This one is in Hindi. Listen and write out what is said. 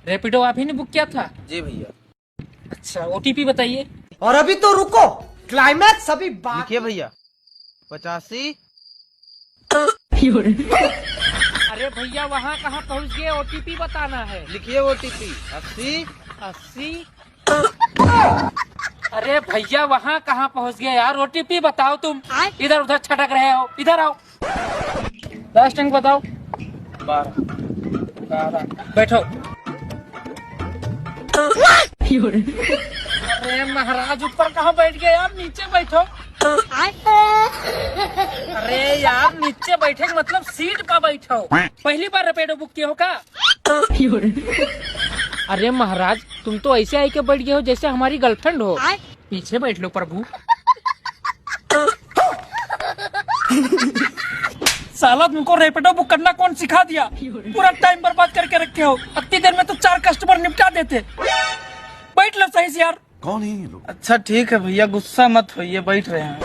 रैपिडो आप ही ने बुक किया था? जी भैया। अच्छा, ओटीपी बताइए। और अभी तो रुको, क्लाइमैक्स अभी लिखिए भैया 85। अरे भैया वहाँ कहाँ पहुँच गए? ओटीपी बताना है। लिखिए ओटीपी 80। अरे भैया वहाँ कहाँ पहुँच गए यार? ओटीपी बताओ तुम। इधर उधर छटक रहे हो, इधर आओ। लास्ट अंक बताओ। 12। बैठो। अरे महाराज ऊपर कहाँ बैठ गए यार? नीचे बैठो। अरे यार नीचे बैठे मतलब सीट पर बैठो। पहली बार रैपिडो बुक किए हो का? अरे महाराज तुम तो ऐसे आई के बैठ गए हो जैसे हमारी गर्लफ्रेंड हो। पीछे बैठ लो प्रभु। साला तुमको रैपिडो बुक करना कौन सिखा दिया? पूरा टाइम बर्बाद करके रखे हो। इतनी देर में तो 4 कस्टमर निपटा देते। बैठ लो सही से यार। कौन है ये लोग? अच्छा ठीक है भैया, गुस्सा मत होइए, बैठ रहे हैं।